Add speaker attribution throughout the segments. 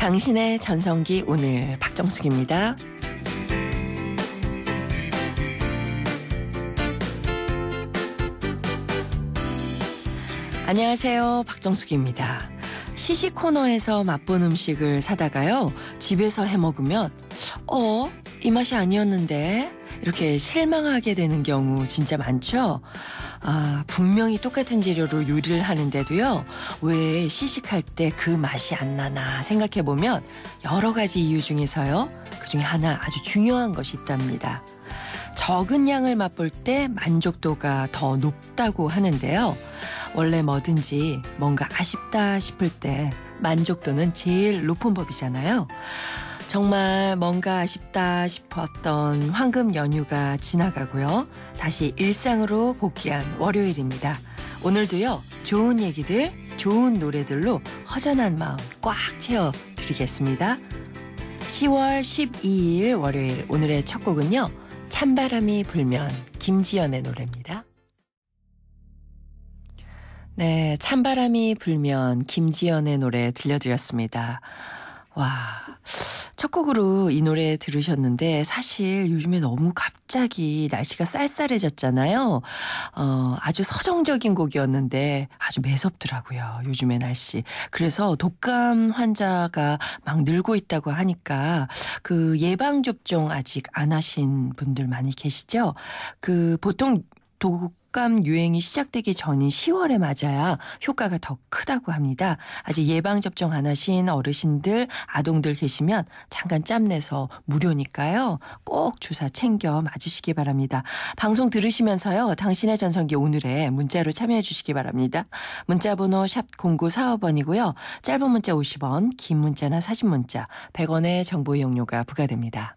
Speaker 1: 당신의 전성기 오늘 박정숙입니다. 안녕하세요. 박정숙입니다. 시식 코너에서 맛본 음식을 사다가요. 집에서 해먹으면 이 맛이 아니었는데 이렇게 실망하게 되는 경우 진짜 많죠. 분명히 똑같은 재료로 요리를 하는데도요. 왜 시식할 때 그 맛이 안 나나 생각해보면 여러 가지 이유 중에서요. 그중에 하나 아주 중요한 것이 있답니다. 적은 양을 맛볼 때 만족도가 더 높다고 하는데요. 원래 뭐든지 뭔가 아쉽다 싶을 때 만족도는 제일 높은 법이잖아요. 정말 뭔가 아쉽다 싶었던 황금 연휴가 지나가고요. 다시 일상으로 복귀한 월요일입니다. 오늘도요. 좋은 얘기들, 좋은 노래들로 허전한 마음 꽉 채워드리겠습니다. 10월 12일 월요일 오늘의 첫 곡은요. 찬바람이 불면 김지연의 노래입니다. 네, 찬바람이 불면 김지연의 노래 들려드렸습니다. 와, 첫 곡으로 이 노래 들으셨는데 사실 요즘에 너무 갑자기 날씨가 쌀쌀해졌잖아요. 아주 서정적인 곡이었는데 아주 매섭더라고요. 요즘의 날씨. 그래서 독감 환자가 막 늘고 있다고 하니까 그 예방접종 아직 안 하신 분들 많이 계시죠? 보통 독감 유행이 시작되기 전인 10월에 맞아야 효과가 더 크다고 합니다. 아직 예방접종 안 하신 어르신들, 아동들 계시면 잠깐 짬내서 무료니까요. 꼭 주사 챙겨 맞으시기 바랍니다. 방송 들으시면서요. 당신의 전성기 오늘에 문자로 참여해 주시기 바랍니다. 문자번호 샵 0945번이고요. 짧은 문자 50원, 긴 문자나 사진 문자 100원의 정보 이용료가 부과됩니다.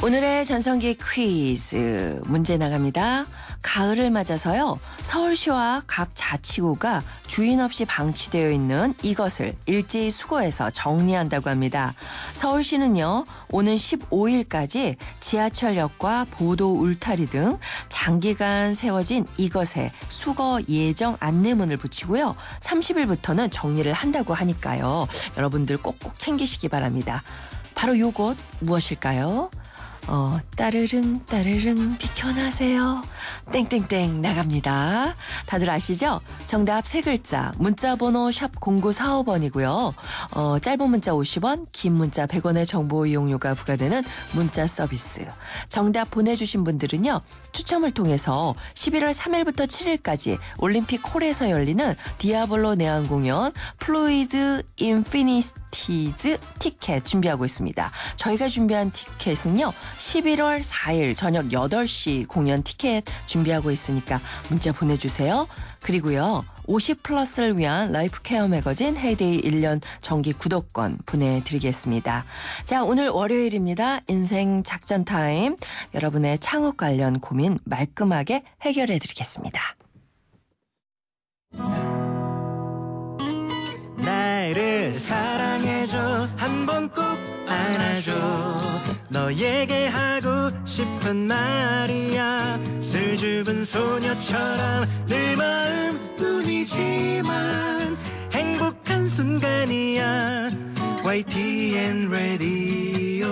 Speaker 1: 오늘의 전성기 퀴즈 문제 나갑니다. 가을을 맞아서요. 서울시와 각 자치구가 주인 없이 방치되어 있는 이것을 일제히 수거해서 정리한다고 합니다. 서울시는요. 오는 15일까지 지하철역과 보도 울타리 등 장기간 세워진 이것에 수거 예정 안내문을 붙이고요. 30일부터는 정리를 한다고 하니까요. 여러분들 꼭꼭 챙기시기 바랍니다. 바로 요것 무엇일까요? 따르릉 따르릉 비켜나세요. 땡땡땡 나갑니다. 다들 아시죠? 정답 3글자 문자번호 샵 0945번이고요. 짧은 문자 50원, 긴 문자 100원의 정보 이용료가 부과되는 문자 서비스. 정답 보내주신 분들은요. 추첨을 통해서 11월 3일부터 7일까지 올림픽 홀에서 열리는 디아블로 내한 공연 플루이드 인피니티즈 티켓 준비하고 있습니다. 저희가 준비한 티켓은요. 11월 4일 저녁 8시 공연 티켓 준비하고 있으니까 문자 보내주세요. 그리고요. 50플러스를 위한 라이프 케어 매거진 헤이데이 1년 정기 구독권 보내드리겠습니다. 자, 오늘 월요일입니다. 인생 작전 타임. 여러분의 창업 관련 고민 말끔하게 해결해드리겠습니다.
Speaker 2: 나를 사랑해줘 한번 꼭 안아줘 너에게 하고 싶은 말이야 슬줍은 소녀처럼 늘 마음뿐이지만 행복한 순간이야 YTN 라디오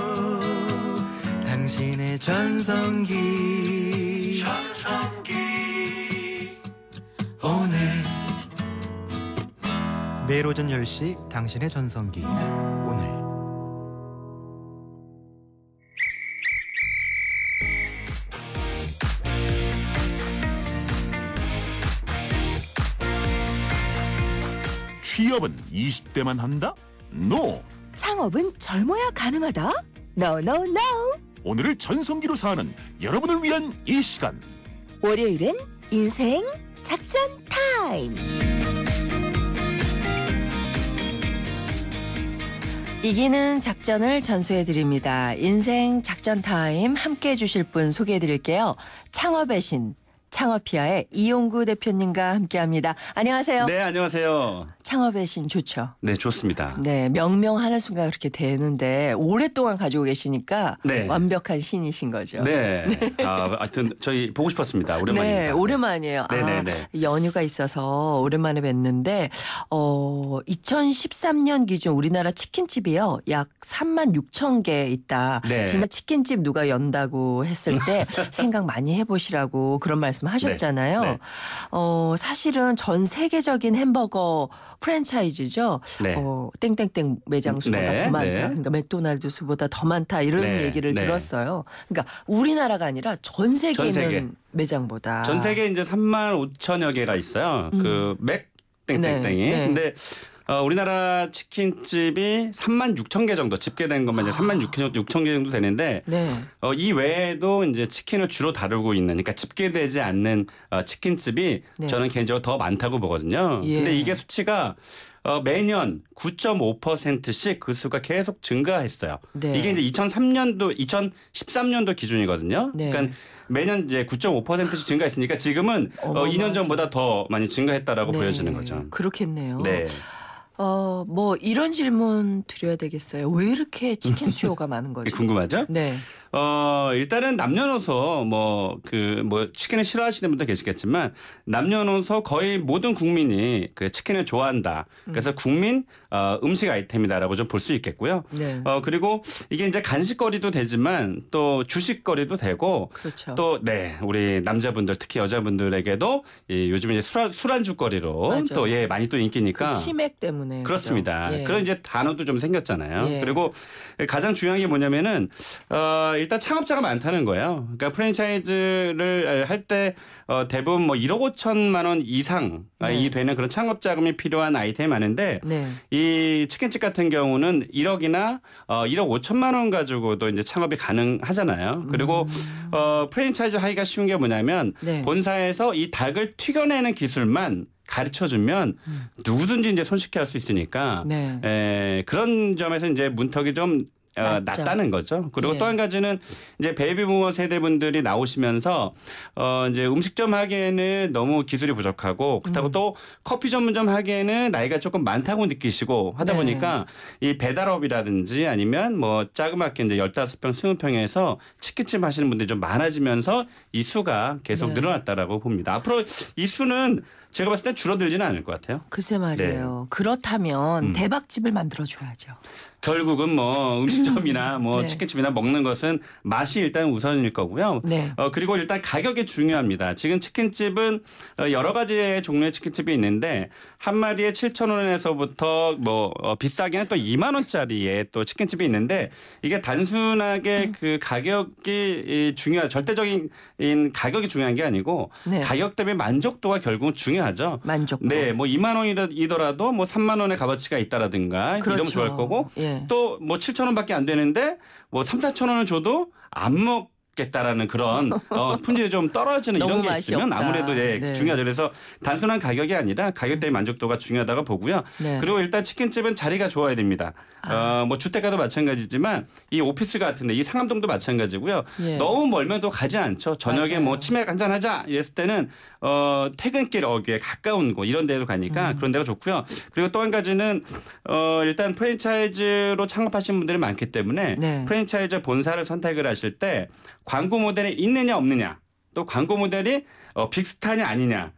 Speaker 2: 당신의 전성기 오늘 매일 오전 10시 당신의 전성기 오늘
Speaker 3: 취업은 20대만 한다? NO!
Speaker 4: 창업은 젊어야 가능하다? No, no, no!
Speaker 3: 오늘을 전성기로 사는 여러분을 위한 이 시간
Speaker 4: 월요일은 인생 작전 타임!
Speaker 1: 이기는 작전을 전수해드립니다. 인생 작전 타임 함께해 주실 분 소개해드릴게요. 창업의 신 창업피아의 이용구 대표님과 함께합니다. 안녕하세요.
Speaker 5: 네, 안녕하세요.
Speaker 1: 창업의 신 좋죠?
Speaker 5: 네, 좋습니다.
Speaker 1: 네, 명명하는 순간 그렇게 되는데 오랫동안 가지고 계시니까
Speaker 5: 네.
Speaker 1: 완벽한 신이신 거죠.
Speaker 5: 네. 하여튼 저희 보고 싶었습니다. 오랜만입니다.
Speaker 1: 네, 오랜만이에요.
Speaker 5: 네네네.
Speaker 1: 연휴가 있어서 오랜만에 뵀는데 2013년 기준 우리나라 치킨집이요. 약 3만 6천 개 있다.
Speaker 5: 네.
Speaker 1: 지난 치킨집 누가 연다고 했을 때 생각 많이 해보시라고 그런 말씀 하셨잖아요.
Speaker 5: 네.
Speaker 1: 사실은 전 세계적인 햄버거 프랜차이즈죠.
Speaker 5: 네.
Speaker 1: 땡땡땡 매장 수보다
Speaker 5: 네,
Speaker 1: 더 많다.
Speaker 5: 네.
Speaker 1: 그러니까 맥도날드 수보다 더 많다. 이런
Speaker 5: 네,
Speaker 1: 얘기를
Speaker 5: 네.
Speaker 1: 들었어요. 그러니까 우리나라가 아니라 전 세계에
Speaker 5: 전 세계.
Speaker 1: 있는 매장보다.
Speaker 5: 전 세계 이제 3만 5천여 개가 있어요. 그 맥 땡땡땡이.
Speaker 1: 네.
Speaker 5: 근데 우리나라 치킨집이 3만 6천 개 정도 집계된 것만 이제 3만 6천 개 정도 되는데
Speaker 1: 네.
Speaker 5: 이 외에도 이제 치킨을 주로 다루고 있는 그러니까 집계되지 않는 치킨집이
Speaker 1: 네.
Speaker 5: 저는 개인적으로 더 많다고 보거든요.
Speaker 1: 예.
Speaker 5: 근데 이게 수치가 매년 9.5%씩 그 수가 계속 증가했어요.
Speaker 1: 네.
Speaker 5: 이게 이제 2013년도 기준이거든요.
Speaker 1: 네.
Speaker 5: 그러니까 매년 이제 9.5%씩 증가했으니까 지금은 2년 전보다 더 많이 증가했다라고
Speaker 1: 네.
Speaker 5: 보여지는 거죠.
Speaker 1: 그렇겠네요.
Speaker 5: 네.
Speaker 1: 뭐 이런 질문 드려야 되겠어요. 왜 이렇게 치킨 수요가 많은 거죠?
Speaker 5: 궁금하죠?
Speaker 1: 네.
Speaker 5: 일단은 남녀노소 치킨을 싫어하시는 분도 계시겠지만 남녀노소 거의 모든 국민이 그 치킨을 좋아한다. 그래서 국민 음식 아이템이다라고 좀 볼 수 있겠고요.
Speaker 1: 네.
Speaker 5: 그리고 이게 이제 간식거리도 되지만 또 주식거리도 되고
Speaker 1: 그렇죠.
Speaker 5: 또 우리 남자분들 특히 여자분들에게도 요즘 이제 술안주거리로
Speaker 1: 맞아요.
Speaker 5: 또 많이 또 인기니까.
Speaker 1: 그 치맥 때문에.
Speaker 5: 그렇습니다.
Speaker 1: 그죠? 예.
Speaker 5: 그런 이제 단어도 좀 생겼잖아요.
Speaker 1: 예.
Speaker 5: 그리고 가장 중요한 게 뭐냐면은 일단 창업자가 많다는 거예요. 그러니까 프랜차이즈를 할 때 대부분 뭐 1억 5천만 원 이상이
Speaker 1: 네.
Speaker 5: 되는 그런 창업 자금이 필요한 아이템이 많은데
Speaker 1: 네.
Speaker 5: 이 치킨집 같은 경우는 1억이나 1억 5천만 원 가지고도 이제 창업이 가능하잖아요. 그리고 프랜차이즈 하기가 쉬운 게 뭐냐면
Speaker 1: 네.
Speaker 5: 본사에서 이 닭을 튀겨내는 기술만 가르쳐주면 누구든지 이제 손쉽게 할 수 있으니까
Speaker 1: 네.
Speaker 5: 그런 점에서 이제 문턱이 좀
Speaker 1: 낮죠.
Speaker 5: 낮다는 거죠. 그리고
Speaker 1: 예.
Speaker 5: 또 한 가지는 이제 베이비부머 세대분들이 나오시면서 이제 음식점 하기에는 너무 기술이 부족하고 그렇다고 또 커피 전문점 하기에는 나이가 조금 많다고 느끼시고 하다
Speaker 1: 네.
Speaker 5: 보니까 이 배달업이라든지 아니면 뭐 자그맣게 이제 15평, 20평에서 치킨집 하시는 분들이 좀 많아지면서 이 수가 계속
Speaker 1: 네.
Speaker 5: 늘어났다라고 봅니다. 앞으로 이 수는 제가 봤을 때 줄어들지는 않을 것 같아요.
Speaker 1: 글쎄 말이에요. 그렇다면 대박집을 만들어줘야죠.
Speaker 5: 결국은 뭐 음식점이나 뭐
Speaker 1: 네.
Speaker 5: 치킨집이나 먹는 것은 맛이 일단 우선일 거고요.
Speaker 1: 네.
Speaker 5: 그리고 일단 가격이 중요합니다. 지금 치킨집은 여러 가지의 종류의 치킨집이 있는데 한 마리에 7,000원에서부터 뭐 비싸게는 또 2만 원짜리의 또 치킨집이 있는데 이게 단순하게 그 가격이 절대적인 가격이 중요한 게 아니고
Speaker 1: 네.
Speaker 5: 가격 대비 만족도가 결국은 중요하죠.
Speaker 1: 만족도.
Speaker 5: 네, 뭐 2만 원이더라도 뭐 3만 원의 값어치가 있다라든가
Speaker 1: 그렇죠.
Speaker 5: 이러면 좋아할 거고
Speaker 1: 예.
Speaker 5: 또 뭐 7천 원밖에 안 되는데 뭐 3, 4천 원을 줘도 안 먹겠다라는 그런 품질이 좀 떨어지는 이런
Speaker 1: 너무
Speaker 5: 게
Speaker 1: 맛이
Speaker 5: 있으면
Speaker 1: 없다.
Speaker 5: 아무래도
Speaker 1: 네.
Speaker 5: 중요하죠. 그래서 단순한 가격이 아니라 가격 대비 만족도가 중요하다고 보고요.
Speaker 1: 네.
Speaker 5: 그리고 일단 치킨집은 자리가 좋아야 됩니다. 뭐 주택가도 마찬가지지만 이 오피스 같은데 이 상암동도 마찬가지고요.
Speaker 1: 예.
Speaker 5: 너무 멀면 또 가지 않죠. 저녁에
Speaker 1: 맞아요.
Speaker 5: 뭐 치맥 한잔 하자 이랬을 때는 퇴근길 어귀에 가까운 곳 이런 데로 가니까 그런 데가 좋고요. 그리고 또 한 가지는 일단 프랜차이즈로 창업하신 분들이 많기 때문에
Speaker 1: 네.
Speaker 5: 프랜차이즈 본사를 선택을 하실 때 광고 모델이 있느냐 없느냐 또 광고 모델이 빅스타냐 아니냐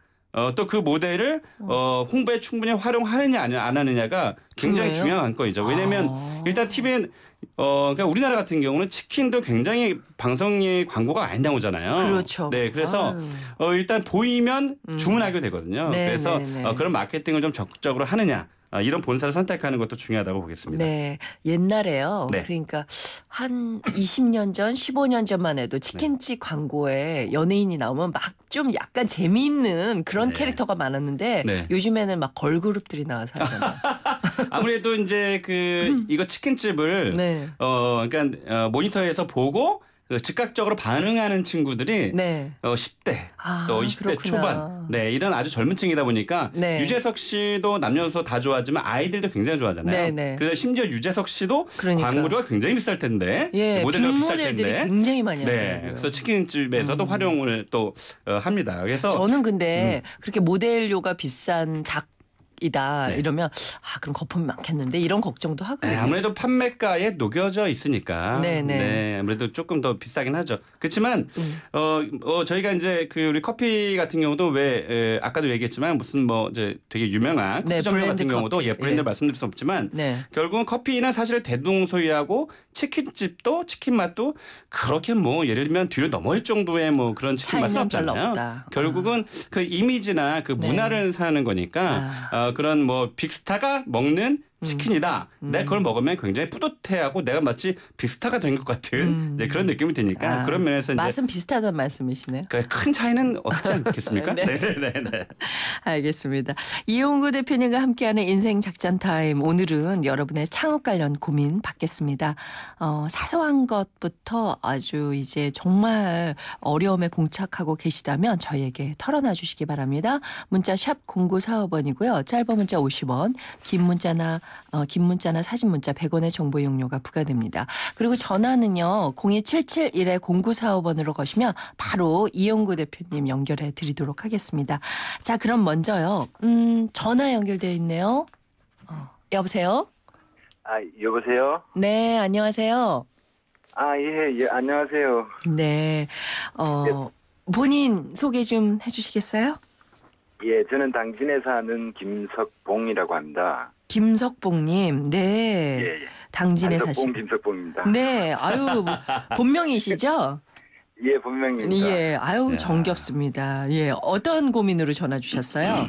Speaker 5: 또 그 모델을 홍보에 충분히 활용하느냐 안 하느냐가 굉장히
Speaker 1: 중요해요?
Speaker 5: 중요한 관건이죠. 왜냐하면 일단 TV엔 그러니까 우리나라 같은 경우는 치킨도 굉장히 방송에 광고가 많이 나오잖아요.
Speaker 1: 그렇죠.
Speaker 5: 네, 그래서 일단 보이면 주문하게 되거든요.
Speaker 1: 네,
Speaker 5: 그래서
Speaker 1: 네, 네.
Speaker 5: 그런 마케팅을 좀 적극적으로 하느냐. 이런 본사를 선택하는 것도 중요하다고 보겠습니다.
Speaker 1: 네. 옛날에요.
Speaker 5: 네.
Speaker 1: 그러니까 한 20년 전, 15년 전만 해도 치킨집 광고에 연예인이 나오면 막 좀 약간 재미있는 그런
Speaker 5: 네.
Speaker 1: 캐릭터가 많았는데
Speaker 5: 네.
Speaker 1: 요즘에는 막 걸그룹들이 나와서 하잖아요.
Speaker 5: 아무래도 이제 이거 치킨집을
Speaker 1: 네.
Speaker 5: 그러니까 모니터에서 보고 그 즉각적으로 반응하는 친구들이
Speaker 1: 네.
Speaker 5: 10대
Speaker 1: 아,
Speaker 5: 또 20대
Speaker 1: 그렇구나.
Speaker 5: 초반 네 이런 아주 젊은 층이다 보니까
Speaker 1: 네.
Speaker 5: 유재석 씨도 남녀노소 다 좋아하지만 아이들도 굉장히 좋아하잖아요.
Speaker 1: 네, 네.
Speaker 5: 그래서 심지어 유재석 씨도
Speaker 1: 그러니까.
Speaker 5: 광고료가 굉장히 비쌀 텐데
Speaker 1: 예,
Speaker 5: 모델료가 비쌀
Speaker 1: 빅모델들이
Speaker 5: 텐데
Speaker 1: 굉장히 많이
Speaker 5: 네
Speaker 1: 하더라고요.
Speaker 5: 그래서 치킨집에서도 활용을 또 합니다. 그래서
Speaker 1: 저는 근데 그렇게 모델료가 비싼 닭이다
Speaker 5: 네.
Speaker 1: 이러면 그럼 거품이 많겠는데 이런 걱정도 하거든요.
Speaker 5: 네, 아무래도 판매가에 녹여져 있으니까
Speaker 1: 네.
Speaker 5: 아무래도 조금 더 비싸긴 하죠. 그렇지만 저희가 이제 그 우리 커피 같은 경우도 왜 아까도 얘기했지만 무슨 뭐 이제 되게 유명한
Speaker 1: 네,
Speaker 5: 커피 전문
Speaker 1: 브랜드
Speaker 5: 같은 경우도
Speaker 1: 커피.
Speaker 5: 브랜드
Speaker 1: 예.
Speaker 5: 말씀드릴 수 없지만
Speaker 1: 네.
Speaker 5: 결국은 커피는 사실 대동소이하고 치킨집도 치킨 맛도 그렇게 뭐 예를 들면 뒤로 넘어올 정도의 뭐 그런 치킨 맛은
Speaker 1: 차이는 별로
Speaker 5: 없잖아요.
Speaker 1: 없다.
Speaker 5: 결국은 그 이미지나 그
Speaker 1: 네.
Speaker 5: 문화를 사는 거니까 그런 뭐 빅스타가 먹는 치킨이다. 내가 그걸 먹으면 굉장히 뿌듯해하고 내가 마치 빅스타가 된 것 같은 이제 그런 느낌이 드니까 그런 면에서 이제
Speaker 1: 맛은 비슷하다는 말씀이시네요.
Speaker 5: 큰 차이는 없지 않겠습니까?
Speaker 1: 네.
Speaker 5: 네.
Speaker 1: 알겠습니다. 이용구 대표님과 함께하는 인생 작전 타임. 오늘은 여러분의 창업 관련 고민 받겠습니다. 사소한 것부터 아주 이제 정말 어려움에 봉착하고 계시다면 저희에게 털어놔 주시기 바랍니다. 문자 샵 0945번이고요. 짧은 문자 50원, 긴 문자나 사진 문자 100원의 정보 이용료가 부과됩니다. 그리고 전화는요. 02771-0945번으로 거시면 바로 이용구 대표님 연결해 드리도록 하겠습니다. 자, 그럼 먼저요. 전화 연결되어 있네요. 여보세요?
Speaker 6: 여보세요?
Speaker 1: 네, 안녕하세요.
Speaker 6: 예, 안녕하세요.
Speaker 1: 네. 본인 소개 좀 해주시겠어요?
Speaker 6: 예, 저는 당진에 사는 김석봉이라고 합니다.
Speaker 1: 김석봉님, 네.
Speaker 6: 예.
Speaker 1: 당진에
Speaker 6: 한석봉,
Speaker 1: 사시고.
Speaker 6: 김석봉입니다.
Speaker 1: 네, 아유, 본명이시죠?
Speaker 6: 예, 본명입니다.
Speaker 1: 예, 아유, 정겹습니다. 예, 어떤 고민으로 전화 주셨어요?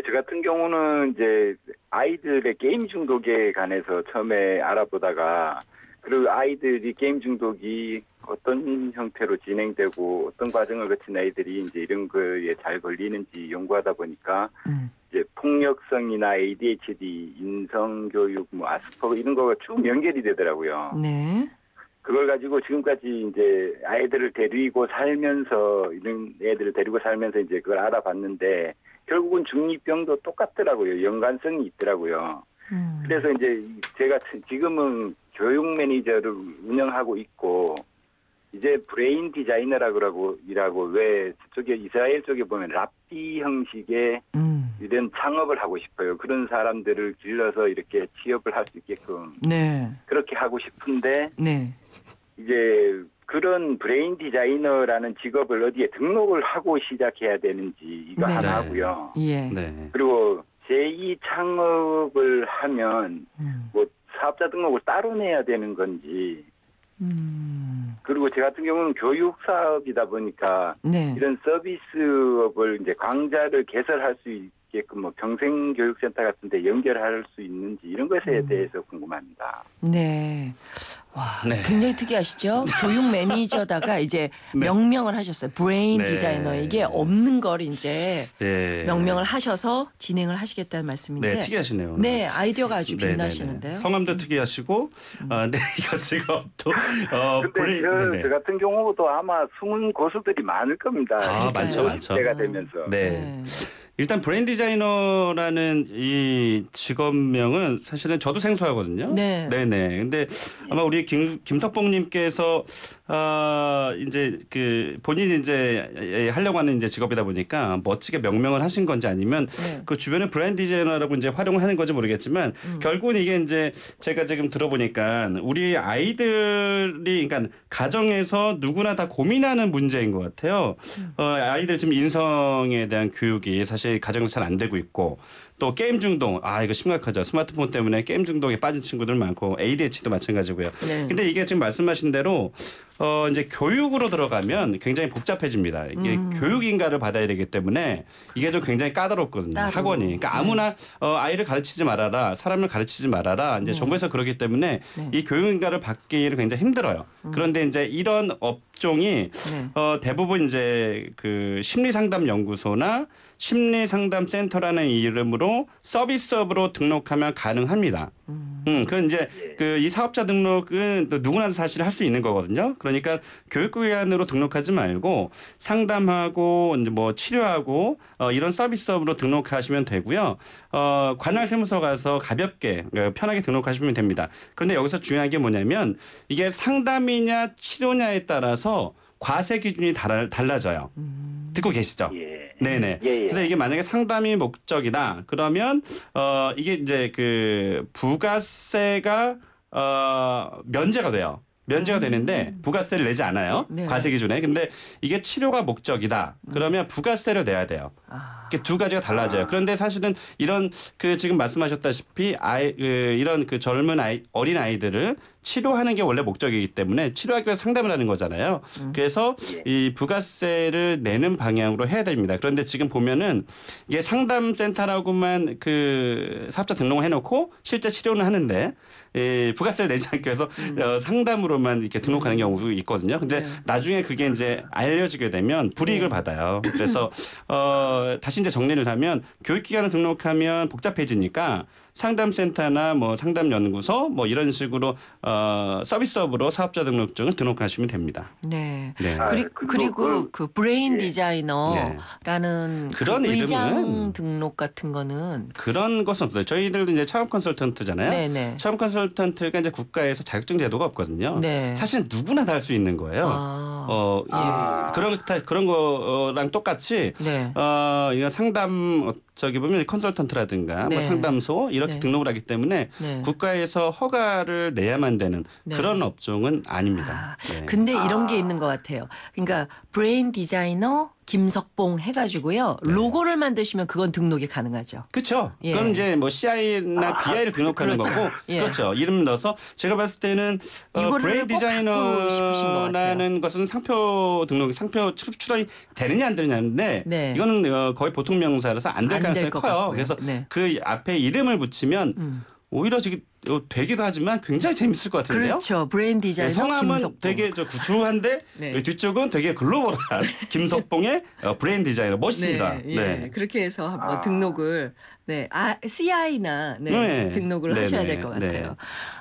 Speaker 6: 저 같은 경우는 이제 아이들의 게임 중독에 관해서 처음에 알아보다가 그리고 아이들이 게임 중독이 어떤 형태로 진행되고 어떤 과정을 거친 아이들이 이제 이런 거에 잘 걸리는지 연구하다 보니까 이제 폭력성이나 ADHD, 인성교육, 뭐 아스퍼거 이런 거가 쭉 연결이 되더라고요.
Speaker 1: 네.
Speaker 6: 그걸 가지고 지금까지 이제 아이들을 데리고 살면서 이런 애들을 데리고 살면서 이제 그걸 알아봤는데 결국은 중2병도 똑같더라고요. 연관성이 있더라고요. 그래서 이제 제가 지금은 교육 매니저를 운영하고 있고 이제 브레인 디자이너라고 왜 저쪽에 이스라엘 쪽에 보면 랍비 형식의 이런 창업을 하고 싶어요. 그런 사람들을 길러서 이렇게 취업을 할 수 있게끔
Speaker 1: 네.
Speaker 6: 그렇게 하고 싶은데
Speaker 1: 네.
Speaker 6: 이제 그런 브레인 디자이너라는 직업을 어디에 등록을 하고 시작해야 되는지 이거
Speaker 1: 네.
Speaker 6: 하나 하고요.
Speaker 1: 예.
Speaker 5: 네.
Speaker 6: 그리고 제2 창업을 하면 뭐 사업자 등록을 따로 내야 되는 건지 그리고 제 같은 경우는 교육 사업이다 보니까
Speaker 1: 네.
Speaker 6: 이런 서비스업을 이제 강좌를 개설할 수 있게끔 뭐 평생교육센터 같은 데 연결할 수 있는지 이런 것에 대해서 궁금합니다.
Speaker 1: 네. 와,
Speaker 5: 네.
Speaker 1: 굉장히 특이하시죠? 교육 매니저다가 이제
Speaker 5: 네.
Speaker 1: 명명을 하셨어요. 브레인
Speaker 5: 네.
Speaker 1: 디자이너. 이게 없는 걸 이제
Speaker 5: 네.
Speaker 1: 명명을 하셔서 진행을 하시겠다는 말씀인데.
Speaker 5: 네, 특이하시네요.
Speaker 1: 네, 아이디어가 아주
Speaker 5: 네네네.
Speaker 1: 빛나시는데요.
Speaker 5: 성함도 특이하시고, 네, 이거 직업도,
Speaker 6: 근데 저 같은 경우도 아마 숨은 고수들이 많을 겁니다.
Speaker 5: 많죠.
Speaker 6: 50대가 되면서.
Speaker 5: 네. 일단 브레인 디자이너라는 이 직업명은 사실은 저도 생소하거든요.
Speaker 1: 네.
Speaker 5: 네네. 근데 아마 우리 김석봉님께서 이제 그 본인이 이제 하려고 하는 이제 직업이다 보니까 멋지게 명명을 하신 건지 아니면
Speaker 1: 네.
Speaker 5: 그 주변에 브레인 디자이너라고 이제 활용을 하는 건지 모르겠지만 결국은 이게 이제 제가 지금 들어보니까 우리 아이들이 그러니까 가정에서 누구나 다 고민하는 문제인 것 같아요. 아이들 지금 인성에 대한 교육이 사실 가정에서 잘 안 되고 있고 또 게임 중독 이거 심각하죠. 스마트폰 때문에 게임 중독에 빠진 친구들 많고 ADHD도 마찬가지고요.
Speaker 1: 네.
Speaker 5: 근데 이게 지금 말씀하신 대로 이제 교육으로 들어가면 굉장히 복잡해집니다. 이게 교육인가를 받아야 되기 때문에 이게 좀 굉장히 까다롭거든요.
Speaker 1: 따로.
Speaker 5: 학원이. 그러니까 아무나 아이를 가르치지 말아라, 사람을 가르치지 말아라. 이제 정부에서 그렇기 때문에 이 교육인가를 받기를 굉장히 힘들어요. 그런데 이제 이런 업종이 대부분 이제 그 심리상담연구소나 심리상담센터라는 이름으로 서비스업으로 등록하면 가능합니다. 그건 이제 그 이 사업자 등록은 또 누구나 사실 할 수 있는 거거든요. 그러니까 교육기관으로 등록하지 말고 상담하고 이제 뭐 치료하고 이런 서비스업으로 등록하시면 되고요. 관할 세무서 가서 가볍게 편하게 등록하시면 됩니다. 그런데 여기서 중요한 게 뭐냐면 이게 상담이냐 치료냐에 따라서 과세 기준이 달라져요. 듣고 계시죠?
Speaker 6: 예.
Speaker 5: 네네.
Speaker 6: 예.
Speaker 5: 그래서 이게 만약에 상담이 목적이다. 그러면 이게 이제 그 부가세가 면제가 돼요. 면제가 되는데 부가세를 내지 않아요.
Speaker 1: 네.
Speaker 5: 과세 기준에. 근데 이게 치료가 목적이다. 그러면 부가세를 내야 돼요. 이게 두 가지가 달라져요. 그런데 사실은 이런 그 지금 말씀하셨다시피 이런 그 젊은 어린 아이들을 치료하는 게 원래 목적이기 때문에 치료하기 위해서 상담을 하는 거잖아요. 그래서 이 부가세를 내는 방향으로 해야 됩니다. 그런데 지금 보면은 이게 상담센터라고만 그 사업자 등록을 해놓고 실제 치료는 하는데 부가세를 내지 않기 위해서 상담으로만 이렇게 등록하는 경우도 있거든요. 근데 나중에 그게 이제 알려지게 되면 불이익을 받아요. 그래서 다시 이제 정리를 하면 교육기관을 등록하면 복잡해지니까 상담센터나 뭐 상담연구소 뭐 이런 식으로 서비스업으로 사업자 등록증을 등록하시면 됩니다.
Speaker 1: 네.
Speaker 5: 네.
Speaker 1: 그리고 그 브레인
Speaker 6: 예.
Speaker 1: 디자이너라는
Speaker 5: 그런
Speaker 1: 그 의장
Speaker 5: 이름은
Speaker 1: 등록 같은 거는
Speaker 5: 그런 것은 없어요. 저희들도 이제 창업 컨설턴트잖아요.
Speaker 1: 네네.
Speaker 5: 창업 컨설턴트가 이제 국가에서 자격증 제도가 없거든요.
Speaker 1: 네.
Speaker 5: 사실 누구나 다 할 수 있는 거예요. 그런 거랑 똑같이
Speaker 1: 네.
Speaker 5: 이거 상담 저기 보면 컨설턴트라든가
Speaker 1: 네.
Speaker 5: 뭐 상담소 이렇게
Speaker 1: 네.
Speaker 5: 등록을 하기 때문에
Speaker 1: 네.
Speaker 5: 국가에서 허가를 내야만 되는
Speaker 1: 네.
Speaker 5: 그런 업종은 아닙니다. 네.
Speaker 1: 근데 이런 게 있는 것 같아요. 그러니까 브레인 디자이너 김석봉 해가지고요. 로고를 만드시면 그건 등록이 가능하죠.
Speaker 5: 그렇죠.
Speaker 1: 예.
Speaker 5: 그건 이제 뭐 CI나 BI를 등록하는
Speaker 1: 그렇죠.
Speaker 5: 거고,
Speaker 1: 예.
Speaker 5: 그렇죠. 이름 넣어서 제가 봤을 때는
Speaker 1: 이거를
Speaker 5: 브레인
Speaker 1: 꼭 갖고 싶으신 것 같아요.
Speaker 5: 디자이너라는 것은 상표 출원이 되느냐 안 되느냐인데
Speaker 1: 네.
Speaker 5: 이거는 거의 보통 명사라서 안 될
Speaker 1: 안
Speaker 5: 가능성이
Speaker 1: 될 것
Speaker 5: 커요.
Speaker 1: 같고요.
Speaker 5: 그래서
Speaker 1: 네.
Speaker 5: 그 앞에 이름을 붙이면 오히려 지금 되기도 하지만 굉장히 재밌을 것 같은데요.
Speaker 1: 그렇죠. 브레인 디자이너
Speaker 5: 성함은
Speaker 1: 김석봉.
Speaker 5: 되게 구수한데
Speaker 1: 네.
Speaker 5: 뒤쪽은 되게 글로벌한 김석봉의 브레인 디자이너 멋있습니다.
Speaker 1: 네, 예. 그렇게 해서 한번 등록을 CI나 등록을
Speaker 5: 네,
Speaker 1: 하셔야
Speaker 5: 네,
Speaker 1: 될 것
Speaker 5: 네.
Speaker 1: 같아요.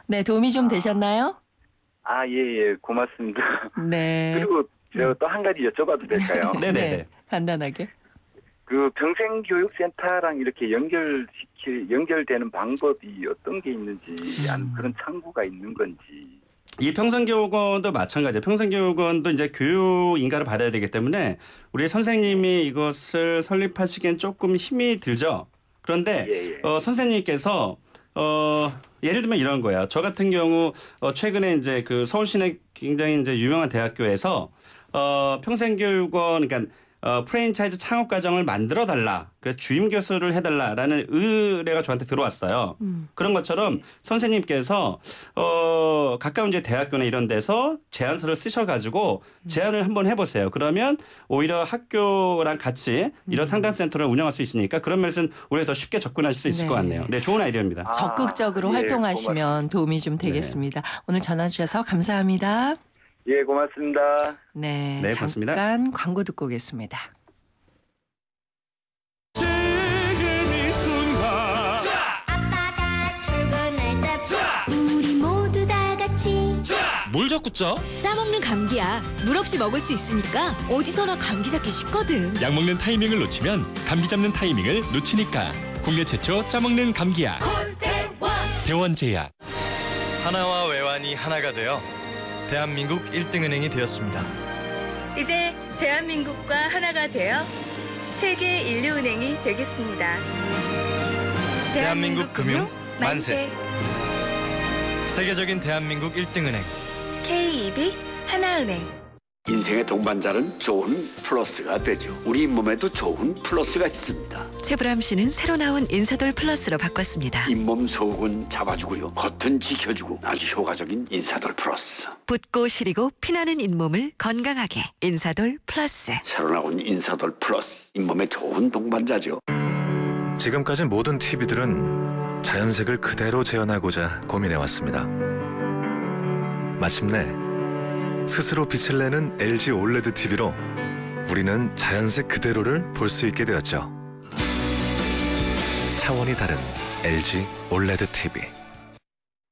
Speaker 1: 네, 도움이 좀 되셨나요?
Speaker 6: 예, 고맙습니다.
Speaker 1: 네.
Speaker 6: 그리고 제가 또 한 가지 여쭤봐도 될까요?
Speaker 5: 네네네.
Speaker 1: 간단하게.
Speaker 6: 그 평생교육센터랑 이렇게 연결되는 방법이 어떤 게 있는지 그런 창구가 있는 건지.
Speaker 5: 이 평생교육원도 마찬가지예요. 평생교육원도 이제 교육인가를 받아야 되기 때문에 우리 선생님이 이것을 설립하시기엔 조금 힘이 들죠. 그런데 선생님께서 예를 들면 이런 거예요. 저 같은 경우 최근에 이제 그 서울시내 굉장히 이제 유명한 대학교에서 평생교육원 그러니까 프랜차이즈 창업 과정을 만들어 달라. 그래서 주임 교수를 해달라라는 의뢰가 저한테 들어왔어요. 그런 것처럼 선생님께서 가까운 이제 대학교나 이런 데서 제안서를 쓰셔가지고 제안을 한번 해보세요. 그러면 오히려 학교랑 같이 이런 상담센터를 운영할 수 있으니까 그런 면에서는 오히려 더 쉽게 접근하실 수 있을 것 같네요. 네, 좋은 아이디어입니다.
Speaker 1: 적극적으로 활동하시면
Speaker 6: 고맙습니다.
Speaker 1: 도움이 좀 되겠습니다. 오늘 전화 주셔서 감사합니다.
Speaker 6: 예, 고맙습니다.
Speaker 1: 네,
Speaker 5: 네, 고맙습니다.
Speaker 1: 잠깐 광고 듣고 오겠습니다.
Speaker 7: 아빠가 출근할 때 우리 모두 다 같이
Speaker 3: 뭘 자꾸 짜?
Speaker 7: 짜먹는 감기야. 물 없이 먹을 수 있으니까 어디서나 감기 잡기 쉽거든.
Speaker 8: 약 먹는 타이밍을 놓치면 감기 잡는 타이밍을 놓치니까 국내 최초 짜먹는 감기약 대원제약.
Speaker 2: 하나와 외환이 하나가 되어 대한민국 1등은행이 되었습니다.
Speaker 9: 이제 대한민국과 하나가 되어 세계 인류은행이 되겠습니다.
Speaker 2: 대한민국 금융 만세. 세계적인 대한민국 1등은행
Speaker 9: KEB 하나은행.
Speaker 10: 인생의 동반자는 좋은 플러스가 되죠. 우리 몸에도 좋은 플러스가 있습니다.
Speaker 11: 최불암 씨는 새로 나온 인사돌 플러스로 바꿨습니다.
Speaker 10: 잇몸 속은 잡아주고요. 겉은 지켜주고 아주 효과적인 인사돌 플러스.
Speaker 11: 붓고 시리고 피나는 잇몸을 건강하게 인사돌 플러스.
Speaker 10: 새로 나온 인사돌 플러스. 잇몸에 좋은 동반자죠.
Speaker 12: 지금까지 모든 TV들은 자연색을 그대로 재현하고자 고민해왔습니다. 마침내 스스로 빛을 내는 LG 올레드 TV로 우리는 자연색 그대로를 볼 수 있게 되었죠. 차원이 다른 LG 올레드 TV.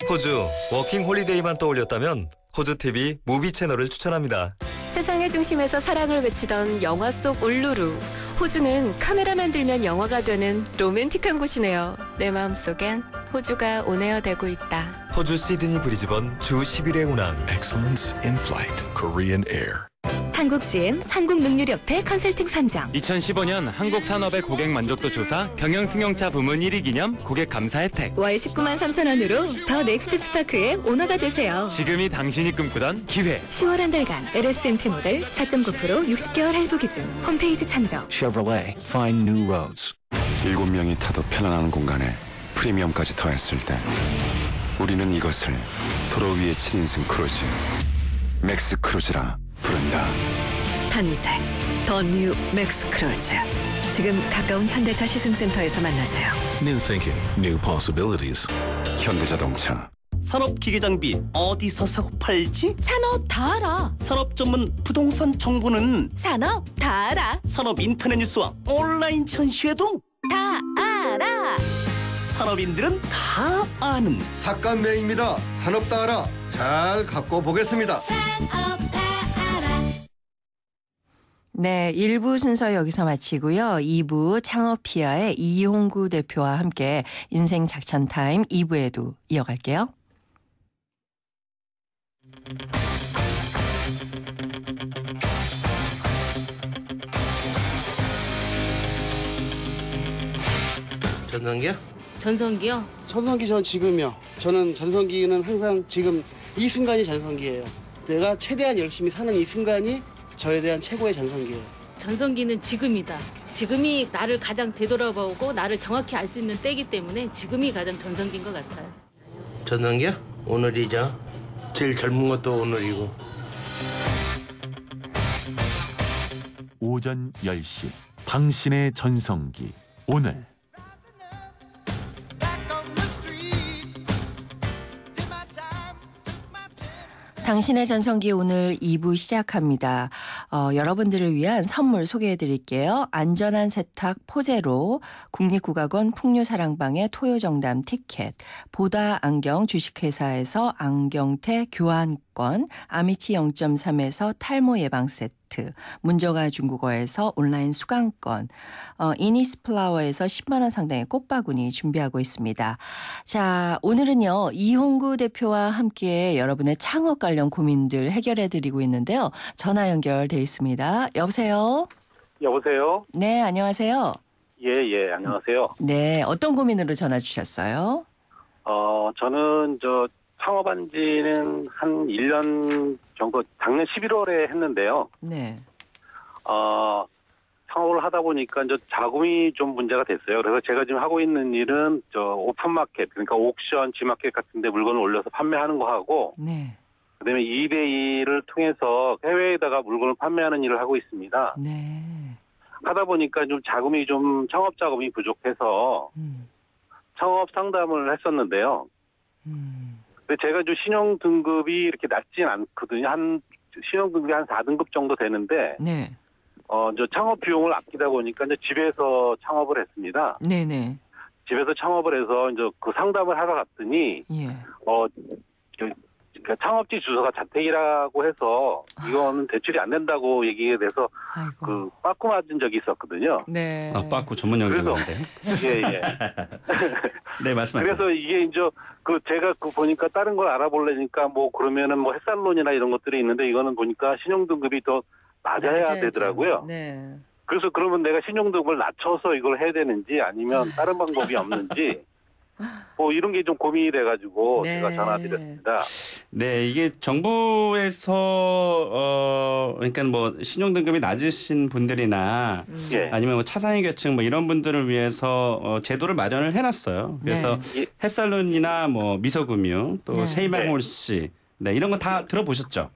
Speaker 13: 호주 워킹 홀리데이만 떠올렸다면 호주TV 무비 채널을 추천합니다.
Speaker 14: 세상의 중심에서 사랑을 외치던 영화 속 울루루. 호주는 카메라만 들면 영화가 되는 로맨틱한 곳이네요. 내 마음속엔 호주가 온에어 되고 있다.
Speaker 13: 호주 시드니 브리즈번 주 10일의 운항.
Speaker 15: Excellence in Flight, Korean Air.
Speaker 4: 한국GM 한국능률협회 컨설팅 선정.
Speaker 16: 2015년 한국산업의 고객 만족도 조사 경영승용차 부문 1위 기념 고객 감사 혜택.
Speaker 4: 월 19만 3천 원으로 더 넥스트 스파크의 오너가 되세요.
Speaker 16: 지금이 당신이 꿈꾸던 기회.
Speaker 4: 10월 한 달간 LSMT 모델 4.9% 60개월 할부 기준. 홈페이지 참조.
Speaker 15: Chevrolet, find new roads.
Speaker 17: 7명이 타도 편안한 공간에 프리미엄까지 더했을 때 우리는 이것을 도로 위의 7인승 크루즈 맥스 크루즈라 부른다.
Speaker 11: 탄생 더 뉴 맥스 크루즈. 지금 가까운 현대차 시승센터에서 만나세요.
Speaker 15: New thinking, new possibilities.
Speaker 17: 현대자동차.
Speaker 18: 산업기계장비 어디서 사고 팔지?
Speaker 7: 산업 다 알아.
Speaker 18: 산업 전문 부동산 정보는
Speaker 7: 산업 다 알아.
Speaker 18: 산업 인터넷 뉴스와 온라인 전시회도
Speaker 7: 다 알아.
Speaker 18: 산업인들은 다 아는
Speaker 19: 삭감매입니다. 산업 다 알아. 잘 갖고 보겠습니다.
Speaker 7: 산업 다 알아.
Speaker 1: 네, 1부 순서 여기서 마치고요. 2부 창업피아의 이홍구 대표와 함께 인생 작전 타임 2부에도 이어갈게요.
Speaker 20: 전성기요?
Speaker 21: 전성기요?
Speaker 20: 전성기 전 지금이요. 저는 전성기는 항상 지금 이 순간이 전성기예요. 내가 최대한 열심히 사는 이 순간이 저에 대한 최고의 전성기예요.
Speaker 21: 전성기는 지금이다. 지금이 나를 가장 되돌아보고 나를 정확히 알 수 있는 때이기 때문에 지금이 가장 전성기인 것 같아요.
Speaker 20: 전성기요? 오늘이죠. 제일 젊은 것도 오늘이고.
Speaker 3: 오전 10시 당신의 전성기 오늘.
Speaker 1: 당신의 전성기 오늘 2부 시작합니다. 여러분들을 위한 선물 소개해드릴게요. 안전한 세탁 포제로 국립국악원 풍류사랑방의 토요정담 티켓, 보다 안경 주식회사에서 안경테 교환권, 아미치 0.3에서 탈모 예방 세트, 문정아 중국어에서 온라인 수강권, 이니스플라워에서 10만 원 상당의 꽃바구니 준비하고 있습니다. 자, 오늘은요. 이홍구 대표와 함께 여러분의 창업 관련 고민들 해결해드리고 있는데요. 전화 연결돼 있습니다. 여보세요?
Speaker 22: 여보세요?
Speaker 1: 네, 안녕하세요.
Speaker 22: 예, 안녕하세요.
Speaker 1: 네, 어떤 고민으로 전화 주셨어요?
Speaker 22: 저는 창업한 지는 한 1년 정도 작년 11월에 했는데요.
Speaker 1: 네.
Speaker 22: 창업을 하다 보니까 자금이 좀 문제가 됐어요. 그래서 제가 지금 하고 있는 일은 오픈마켓, 그러니까 옥션, G마켓 같은 데 물건을 올려서 판매하는 거 하고,
Speaker 1: 네.
Speaker 22: 그다음에 이베이를 통해서 해외에다가 물건을 판매하는 일을 하고 있습니다.
Speaker 1: 네.
Speaker 22: 하다 보니까 좀 자금이 좀 창업 자금이 부족해서 창업 상담을 했었는데요. 근데 제가 좀 신용 등급이 이렇게 낮진 않거든요. 신용 등급이 한 4등급 정도 되는데,
Speaker 1: 네.
Speaker 22: 창업 비용을 아끼다 보니까 집에서 창업을 했습니다.
Speaker 1: 네네.
Speaker 22: 집에서 창업을 해서 그 상담을 하러 갔더니,
Speaker 1: 예.
Speaker 22: 창업지 주소가 자택이라고 해서 이거는 대출이 안 된다고 얘기에 대해서 빠꾸 맞은 적이 있었거든요.
Speaker 1: 네.
Speaker 5: 빠꾸 전문 용어인데요.
Speaker 22: 예.
Speaker 5: 네, 말씀하세요.
Speaker 22: 그래서 이게 제가 보니까 다른 걸 알아보려니까 그러면은 햇살론이나 이런 것들이 있는데 이거는 보니까 신용등급이 더 낮아야 되더라고요.
Speaker 1: 네.
Speaker 22: 그래서 그러면 내가 신용등급을 낮춰서 이걸 해야 되는지 아니면 다른 방법이 없는지 이런 게 좀 고민이 돼가지고 제가 전화드렸습니다.
Speaker 5: 네, 이게 정부에서 그러니까 신용등급이 낮으신 분들이나 아니면 차상위 계층 이런 분들을 위해서 제도를 마련을 해놨어요. 그래서 햇살론이나 미소금융 또 세이방홀씨 이런 거 다 들어보셨죠?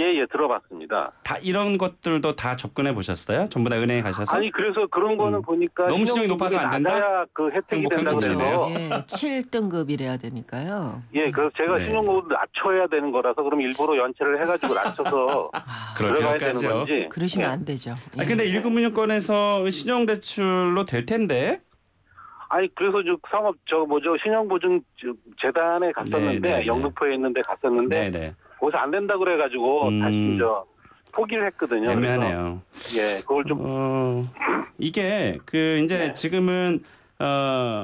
Speaker 22: 예, 들어봤습니다.
Speaker 5: 다 이런 것들도 다 접근해 보셨어요? 전부 다 은행에 가셔서?
Speaker 22: 아니, 그래서 그런 거는 보니까
Speaker 5: 너무 신용이 높아서 안 된다?
Speaker 22: 그 혜택이 된다고 그래요.
Speaker 1: 예, 7등급이래야 되니까요.
Speaker 22: 예, 그래서 제가 신용등급을 낮춰야 되는 거라서 그럼 일부러 연체를 해가지고 낮춰서 들어가야 되는 건지.
Speaker 1: 그러시면 안 되죠.
Speaker 5: 근데 1금융권에서 신용대출로 될 텐데?
Speaker 22: 아니 그래서 상업 신용보증 재단에 갔었는데
Speaker 5: 네.
Speaker 22: 영등포에 있는데 갔었는데 거기서 안 된다 그래가지고 다시 포기를 했거든요.
Speaker 5: 애매하네요.
Speaker 22: 예, 그걸 좀
Speaker 5: 이게 이제 지금은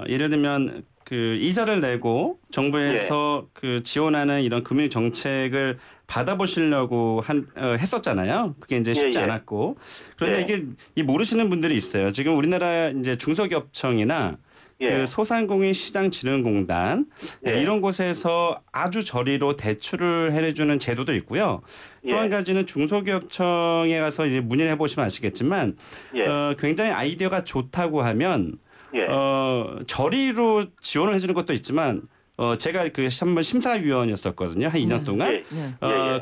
Speaker 5: 예를 들면 이자를 내고 정부에서 지원하는 이런 금융 정책을 받아보시려고 했었잖아요. 그게 이제 쉽지 않았고. 그런데 이게 모르시는 분들이 있어요. 지금 우리나라 이제 중소기업청이나 소상공인시장진흥공단 이런 곳에서 아주 저리로 대출을 해주는 제도도 있고요. 또 한 가지는 중소기업청에 가서 이제 문의를 해보시면 아시겠지만 굉장히 아이디어가 좋다고 하면 저리로 지원을 해주는 것도 있지만 제가 한번 심사위원이었었거든요. 한 2년 동안.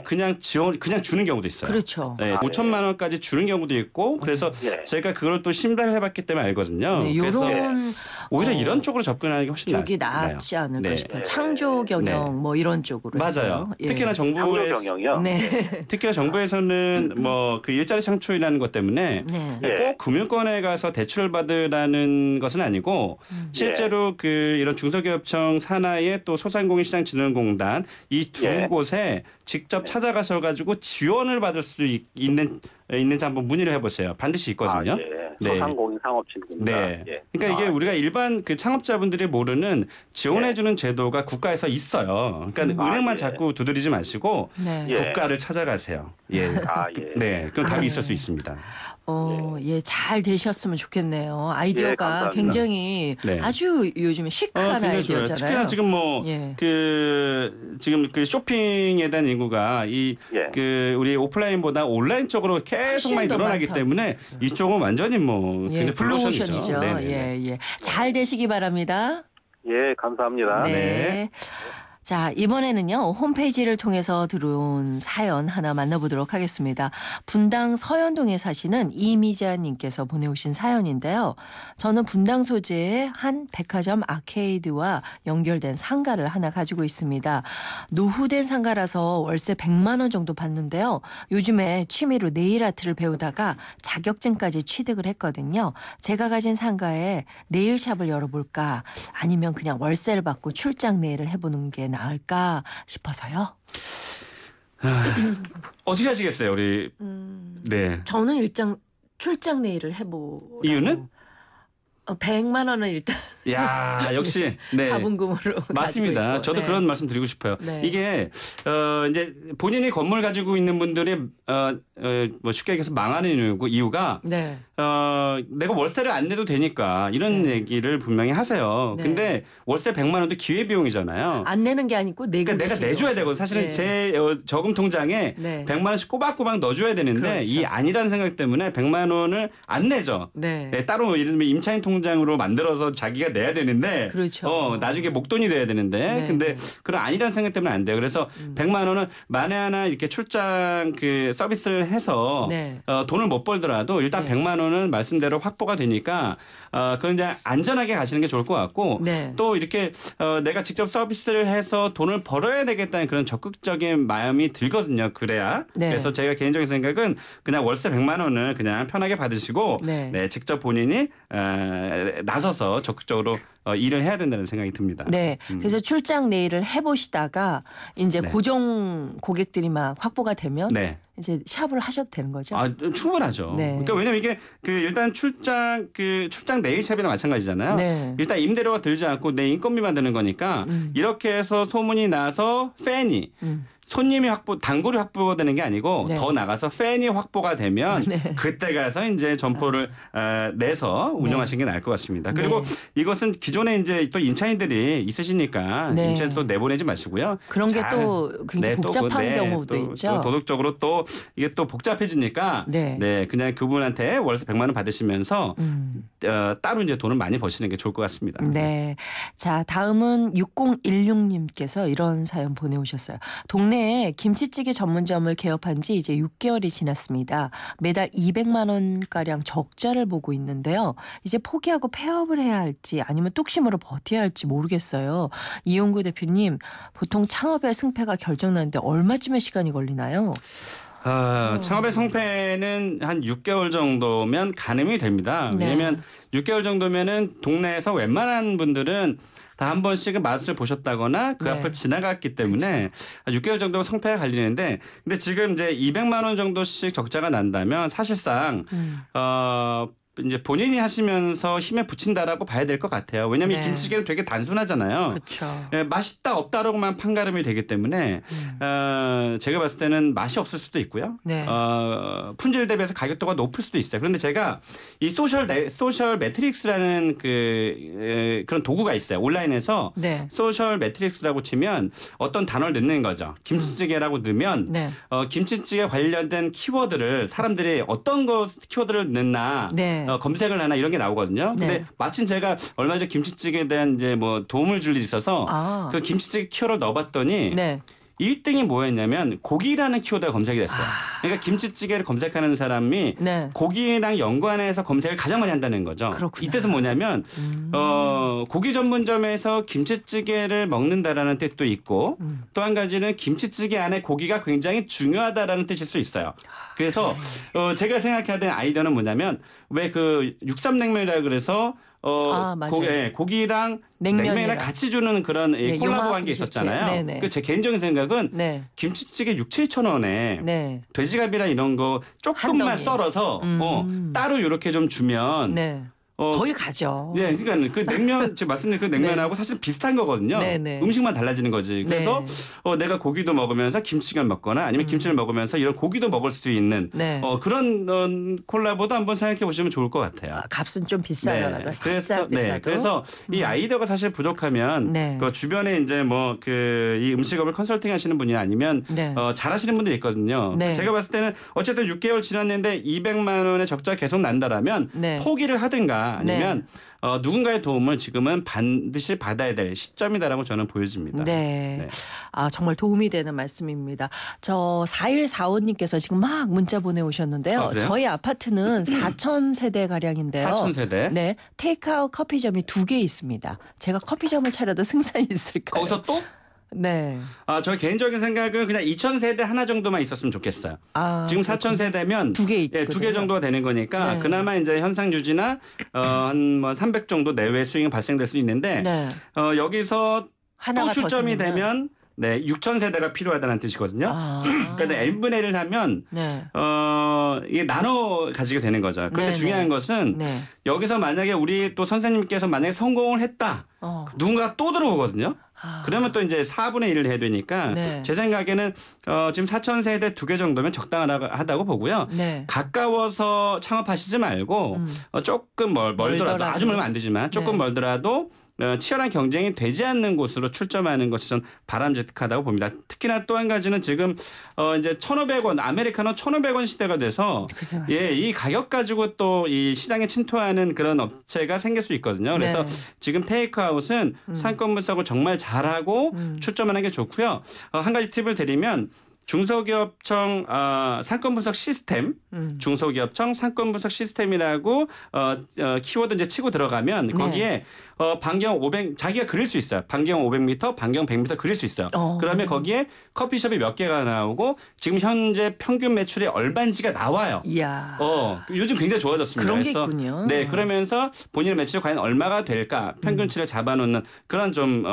Speaker 5: 그냥 주는 경우도 있어요.
Speaker 1: 그렇죠.
Speaker 5: 5천만 원까지 주는 경우도 있고 그래서 제가 그걸 또 심사를 해봤기 때문에 알거든요. 그래서 오히려 이런 쪽으로 접근하는 게 훨씬
Speaker 1: 낫지 않을까 싶어요. 창조 경영 뭐 이런 쪽으로.
Speaker 5: 맞아요. 특히나
Speaker 22: 창조 경영이요.
Speaker 5: 특히나 정부에서는 그 일자리 창출이라는 것 때문에 꼭 금융권에 가서 대출을 받으라는 것은 아니고 실제로 이런 중소기업청 산하의 또 소상공인시장진흥공단 이 두 곳에 직접 찾아가셔 가지고 지원을 받을 수 있는지 한번 문의를 해보세요. 반드시 있거든요.
Speaker 22: 소상공인 상업진흥공단.
Speaker 5: 그러니까 이게 우리가 일반 창업자분들이 모르는 지원해주는 제도가 국가에서 있어요. 그러니까 은행만 자꾸 두드리지 마시고 국가를 찾아가세요. 그럼 답이 있을 수 있습니다.
Speaker 1: 잘 되셨으면 좋겠네요. 아이디어가 굉장히 아주 요즘에 시크한 아이디어잖아요.
Speaker 5: 특히나 지금 지금 쇼핑에 대한 인구가 우리 오프라인보다 온라인 쪽으로 계속 많이 늘어나기 때문에 이쪽은 완전히 굉장히 블루오션이죠.
Speaker 1: 잘 되시기 바랍니다.
Speaker 22: 예, 감사합니다.
Speaker 1: 자, 이번에는요. 홈페이지를 통해서 들어온 사연 하나 만나보도록 하겠습니다. 분당 서현동에 사시는 이미자 님께서 보내오신 사연인데요. 저는 분당 소재의 한 백화점 아케이드와 연결된 상가를 하나 가지고 있습니다. 노후된 상가라서 월세 100만 원 정도 받는데요. 요즘에 취미로 네일 아트를 배우다가 자격증까지 취득을 했거든요. 제가 가진 상가에 네일샵을 열어볼까 아니면 그냥 월세를 받고 출장 네일을 해보는 게 나을까 싶어서요.
Speaker 5: 어떻게 하시겠어요, 우리?
Speaker 1: 저는 일단 출장 네일을 해보고.
Speaker 5: 이유는?
Speaker 1: 100만 원은 일단.
Speaker 5: 야, 역시
Speaker 1: 자본금으로.
Speaker 5: 맞습니다. 저도 그런 말씀 드리고 싶어요. 이게 이제 본인이 건물 가지고 있는 분들이 쉽게 얘기해서 망하는 이유가 내가 월세를 안 내도 되니까 이런 얘기를 분명히 하세요. 근데 월세 100만 원도 기회비용이잖아요.
Speaker 1: 안 내는 게 아니고 내가
Speaker 5: 내줘야 되고 사실은 제 저금 통장에 100만 원씩 꼬박꼬박 넣어줘야 되는데 이 아니라는 생각 때문에 100만 원을 안 내죠. 따로 예를 들면 임차인 통장으로 만들어서 자기가 내야 되는데 나중에 목돈이 돼야 되는데 근데 그런 아니라는 생각 때문에 안 돼요. 그래서 100만 원은 만에 하나 이렇게 출장 서비스를 해서 돈을 못 벌더라도 일단 100만 원은 말씀대로 확보가 되니까 그건 이제 안전하게 가시는 게 좋을 것 같고 또 이렇게 내가 직접 서비스를 해서 돈을 벌어야 되겠다는 그런 적극적인 마음이 들거든요. 그래야. 그래서 제가 개인적인 생각은 그냥 월세 100만 원을 그냥 편하게 받으시고 직접 본인이 나서서 적극적으로 일을 해야 된다는 생각이 듭니다.
Speaker 1: 그래서 출장 네일을 해보시다가 이제 고정 고객들이 막 확보가 되면 이제 샵을 하셔도 되는 거죠.
Speaker 5: 충분하죠. 그러니까 왜냐면 이게 일단 출장 네일샵이랑 마찬가지잖아요. 일단 임대료가 들지 않고 내 인건비만 드는 거니까 이렇게 해서 소문이 나서 팬이 손님이 단골이 확보가 되는 게 아니고 더 나가서 팬이 확보가 되면 그때 가서 이제 점포를 내서 운영하시는 게 나을 것 같습니다. 그리고 이것은 기존에 이제 또 임차인들이 있으시니까 임차인 또 내보내지 마시고요.
Speaker 1: 그런 게 또 굉장히 복잡한 경우도 있죠.
Speaker 5: 또 도덕적으로 또 이게 또 복잡해지니까 그냥 그분한테 월세 100만 원 받으시면서 따로 이제 돈을 많이 버시는 게 좋을 것 같습니다.
Speaker 1: 자, 다음은 6016님께서 이런 사연 보내오셨어요. 동네에 김치찌개 전문점을 개업한 지 이제 6개월이 지났습니다. 매달 200만 원가량 적자를 보고 있는데요. 이제 포기하고 폐업을 해야 할지 아니면 뚝심으로 버텨야 할지 모르겠어요. 이용구 대표님, 보통 창업의 승패가 결정나는데 얼마쯤의 시간이 걸리나요?
Speaker 5: 창업의 성패는 한 6개월 정도면 가늠이 됩니다. 왜냐하면 6개월 정도면은 동네에서 웬만한 분들은 다 한 번씩은 맛을 보셨다거나 그 앞을 지나갔기 때문에 6개월 정도 성패가 갈리는데 근데 지금 이제 200만 원 정도씩 적자가 난다면 사실상 이제 본인이 하시면서 힘에 붙인다라고 봐야 될 것 같아요. 왜냐하면 이 김치찌개는 되게 단순하잖아요.
Speaker 1: 그렇죠.
Speaker 5: 맛있다 없다로만 판가름이 되기 때문에 제가 봤을 때는 맛이 없을 수도 있고요. 품질 대비해서 가격도가 높을 수도 있어요. 그런데 제가 이 소셜 매트릭스라는 그런 도구가 있어요. 온라인에서 소셜 매트릭스라고 치면 어떤 단어를 넣는 거죠. 김치찌개라고 넣으면 김치찌개 관련된 키워드를 사람들이 어떤 키워드를 넣나 검색을 하나 이런 게 나오거든요. 근데 마침 제가 얼마 전에 김치찌개에 대한 이제 뭐 도움을 줄 일이 있어서 그 김치찌개 키워드를 넣어봤더니 1등이 뭐였냐면 고기라는 키워드가 검색이 됐어요. 그러니까 김치찌개를 검색하는 사람이 고기랑 연관해서 검색을 가장 많이 한다는 거죠.
Speaker 1: 그렇구나.
Speaker 5: 이 뜻은 뭐냐면 고기 전문점에서 김치찌개를 먹는다라는 뜻도 있고 또 한 가지는 김치찌개 안에 고기가 굉장히 중요하다라는 뜻일 수 있어요. 그래서 제가 생각하던 아이디어는 뭐냐면 왜 그 육삼냉면이라 그래서 고기랑 냉면이랑 같이 주는 그런 콜라보한 게 있었잖아요. 그 제 개인적인 생각은 김치찌개 6-7천 원에 돼지갈비랑 이런 거 조금만 썰어서 따로 이렇게 좀 주면
Speaker 1: 거기 가죠.
Speaker 5: 네, 그러니까 그 냉면 지금 말씀드린 그 냉면하고 사실 비슷한 거거든요. 음식만 달라지는 거지. 그래서 내가 고기도 먹으면서 김치를 먹거나 아니면 김치를 먹으면서 이런 고기도 먹을 수 있는 그런 콜라보도 한번 생각해 보시면 좋을 것 같아요.
Speaker 1: 값은 좀 비싸더라도 살짝 비싸도.
Speaker 5: 그래서 이 아이디어가 사실 부족하면 그 주변에 이제 뭐 그 이 음식업을 컨설팅하시는 분이 아니면 잘하시는 분들이 있거든요. 제가 봤을 때는 어쨌든 6개월 지났는데 200만 원의 적자가 계속 난다라면 포기를 하든가. 아니면 누군가의 도움을 지금은 반드시 받아야 될 시점이다라고 저는 보여집니다.
Speaker 1: 정말 도움이 되는 말씀입니다. 저 4145님께서 지금 막 문자 보내오셨는데요. 저희 아파트는 4,000세대가량인데요.
Speaker 5: 4,000세대?
Speaker 1: 네. 테이크아웃 커피점이 2개 있습니다. 제가 커피점을 차려도 승산이 있을까요?
Speaker 5: 거기서 또?
Speaker 1: 네.
Speaker 5: 저의 개인적인 생각은 그냥 2,000세대 하나 정도만 있었으면 좋겠어요. 지금 4,000세대면 2개 정도가 되는 거니까 그나마 이제 현상 유지나 한 뭐 300 정도 내외 수익이 발생될 수 있는데 여기서 또 출점이 되면 6,000세대가 필요하다는 뜻이거든요. 그런데 n분의 1을 하면 이게 나눠 가지게 되는 거죠. 그런데 중요한 것은 여기서 만약에 우리 또 선생님께서 만약에 성공을 했다. 누군가 또 들어오거든요. 그러면 또 이제 4분의 1을 해야 되니까 제 생각에는 지금 4,000세대 2개 정도면 적당하다고 보고요. 가까워서 창업하시지 말고 조금 멀더라도 아주 멀면 안 되지만 조금 멀더라도 치열한 경쟁이 되지 않는 곳으로 출점하는 것이 전 바람직하다고 봅니다. 특히나 또 한 가지는 지금 이제 1,500원 아메리카노 1,500원 시대가 돼서 이 가격 가지고 또 이 시장에 침투하는 그런 업체가 생길 수 있거든요. 그래서 지금 테이크아웃은 상권 분석을 정말 잘하고 출점하는 게 좋고요. 한 가지 팁을 드리면 중소기업청 상권 분석 시스템, 중소기업청 상권 분석 시스템이라고 키워드 이제 치고 들어가면 거기에 반경 500 자기가 그릴 수 있어요. 반경 500m, 반경 100m 그릴 수 있어요. 그러면 거기에 커피숍이 몇 개가 나오고 지금 현재 평균 매출이 얼마인지가 나와요.
Speaker 1: 이야.
Speaker 5: 요즘 굉장히 좋아졌습니다.
Speaker 1: 그런 게 있군요.
Speaker 5: 네, 그러면서 본인의 매출이 과연 얼마가 될까 평균치를 잡아놓는 그런 좀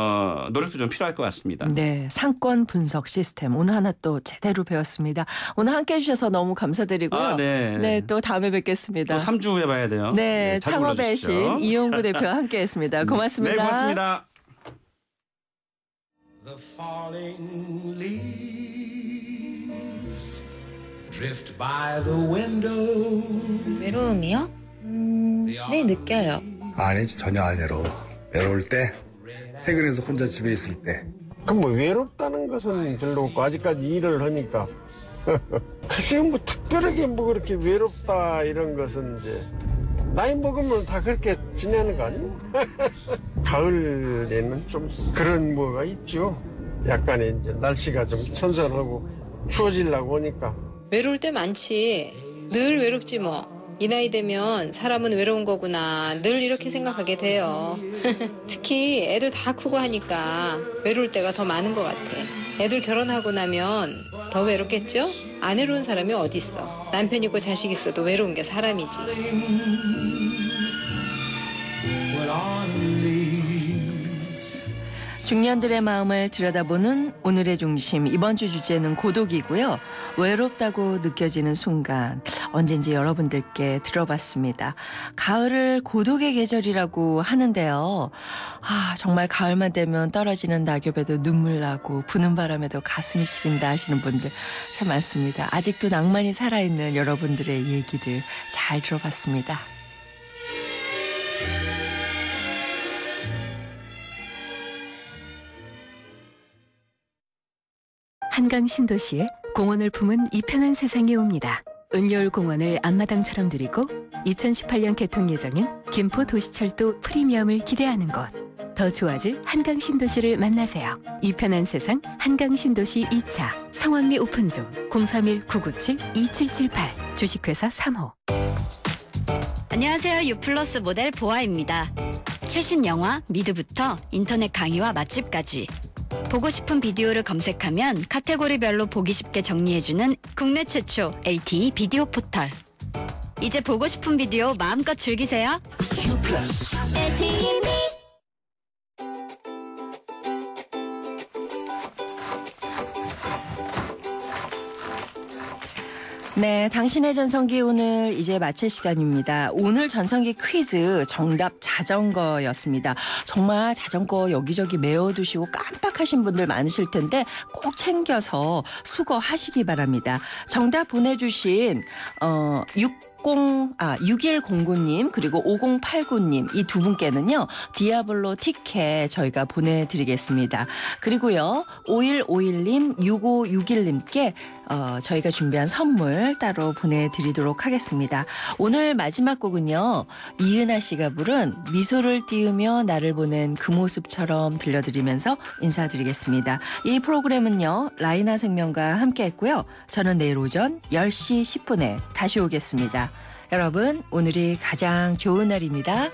Speaker 5: 노력도 좀 필요할 것 같습니다.
Speaker 1: 네, 상권 분석 시스템 오늘 하나 또 제대로 배웠습니다. 오늘 함께해 주셔서 너무 감사드리고요. 네, 또 다음에 뵙겠습니다.
Speaker 5: 또 3주 후에 봐야 돼요.
Speaker 1: 네, 창업의 신 이용구 대표와 함께했습니다. 고맙습니다.
Speaker 5: 네, 고맙습니다.
Speaker 6: The falling leaves drift by the window.
Speaker 8: 외로움이요? 네, 느껴요.
Speaker 23: 아니, 전혀 안 외로워. 외로울 때, 퇴근해서 혼자 집에 있을 때.
Speaker 24: 그럼 뭐 외롭다는 것은 별로 없고 아직까지 일을 하니까 글쎄요 뭐 특별하게 뭐 그렇게 외롭다 이런 것은 이제 나이 먹으면 다 그렇게 지내는 거 아니에요? 가을에는 좀 그런 뭐가 있죠. 약간의 이제 날씨가 좀 선선하고 추워지려고 하니까.
Speaker 8: 외로울 때 많지. 늘 외롭지 뭐. 이 나이 되면 사람은 외로운 거구나. 늘 이렇게 생각하게 돼요. 특히 애들 다 크고 하니까 외로울 때가 더 많은 것 같아. 애들 결혼하고 나면 더 외롭겠죠? 안 외로운 사람이 어디 있어? 남편 있고 자식 있어도 외로운 게 사람이지.
Speaker 1: 중년들의 마음을 들여다보는 오늘의 중심, 이번 주 주제는 고독이고요. 외롭다고 느껴지는 순간, 언젠지 여러분들께 들어봤습니다. 가을을 고독의 계절이라고 하는데요. 정말 가을만 되면 떨어지는 낙엽에도 눈물 나고 부는 바람에도 가슴이 시린다 하시는 분들 참 많습니다. 아직도 낭만이 살아있는 여러분들의 얘기들 잘 들어봤습니다.
Speaker 11: 한강 신도시에 공원을 품은 이 편한 세상이 옵니다. 은여울 공원을 앞마당처럼 누리고 2018년 개통 예정인 김포 도시철도 프리미엄을 기대하는 곳. 더 좋아질 한강 신도시를 만나세요. 이 편한 세상 한강 신도시 2차 상황리 오픈 중 031-997-2778 주식회사 3호.
Speaker 2: 안녕하세요. 유플러스 모델 보아입니다. 최신 영화 미드부터 인터넷 강의와 맛집까지 보고 싶은 비디오를 검색하면 카테고리별로 보기 쉽게 정리해주는 국내 최초 LTE 비디오 포털. 이제 보고 싶은 비디오 마음껏 즐기세요. LTE.
Speaker 1: 네, 당신의 전성기 오늘 이제 마칠 시간입니다. 오늘 전성기 퀴즈 정답 자전거였습니다. 정말 자전거 여기저기 메어두시고 깜빡하신 분들 많으실 텐데 꼭 챙겨서 수거하시기 바랍니다. 정답 보내주신 6109님 그리고 5089님 이 두 분께는요 디아블로 티켓 저희가 보내드리겠습니다. 그리고요 5151님 6561님께 저희가 준비한 선물 따로 보내드리도록 하겠습니다. 오늘 마지막 곡은요 이은하 씨가 부른 미소를 띄우며 나를 보낸 그 모습처럼 들려드리면서 인사드리겠습니다. 이 프로그램은요 라이나 생명과 함께했고요. 저는 내일 오전 10시 10분에 다시 오겠습니다. 여러분 오늘이 가장 좋은 날입니다.